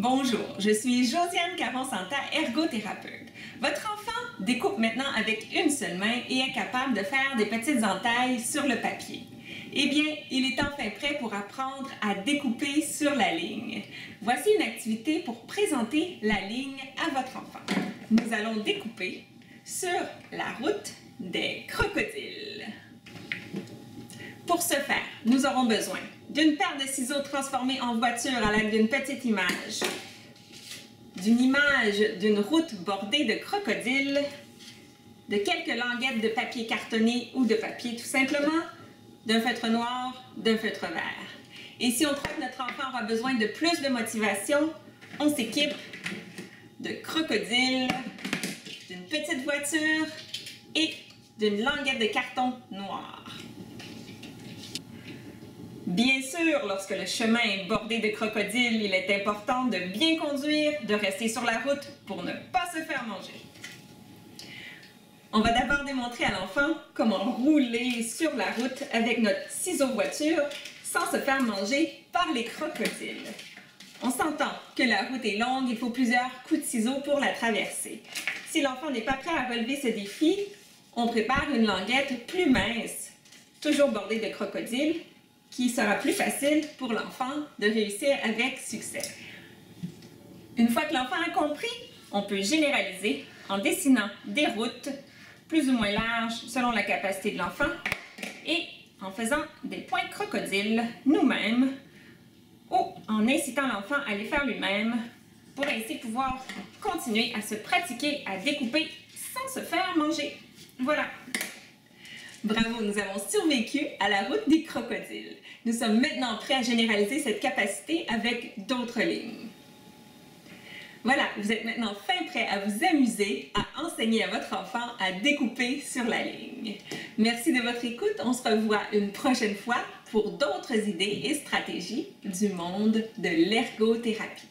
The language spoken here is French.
Bonjour, je suis Josiane Caron-Santa, ergothérapeute. Votre enfant découpe maintenant avec une seule main et est capable de faire des petites entailles sur le papier. Eh bien, il est enfin prêt pour apprendre à découper sur la ligne. Voici une activité pour présenter la ligne à votre enfant. Nous allons découper sur la route des crocodiles. Pour ce faire, nous aurons besoin d'une paire de ciseaux transformés en voiture à l'aide d'une petite image, d'une image d'une route bordée de crocodiles, de quelques languettes de papier cartonné ou de papier tout simplement, d'un feutre noir, d'un feutre vert. Et si on croit que notre enfant aura besoin de plus de motivation, on s'équipe de crocodiles, d'une petite voiture et d'une languette de carton noir. Bien sûr, lorsque le chemin est bordé de crocodiles, il est important de bien conduire, de rester sur la route pour ne pas se faire manger. On va d'abord démontrer à l'enfant comment rouler sur la route avec notre ciseau voiture sans se faire manger par les crocodiles. On s'entend que la route est longue, il faut plusieurs coups de ciseaux pour la traverser. Si l'enfant n'est pas prêt à relever ce défi, on prépare une languette plus mince, toujours bordée de crocodiles, qui sera plus facile pour l'enfant de réussir avec succès. Une fois que l'enfant a compris, on peut généraliser en dessinant des routes plus ou moins larges selon la capacité de l'enfant et en faisant des points de crocodile nous-mêmes ou en incitant l'enfant à les faire lui-même pour ainsi pouvoir continuer à se pratiquer à découper sans se faire manger. Voilà! Bravo, nous avons survécu à la route des crocodiles. Nous sommes maintenant prêts à généraliser cette capacité avec d'autres lignes. Voilà, vous êtes maintenant fin prêt à vous amuser, à enseigner à votre enfant à découper sur la ligne. Merci de votre écoute. On se revoit une prochaine fois pour d'autres idées et stratégies du monde de l'ergothérapie.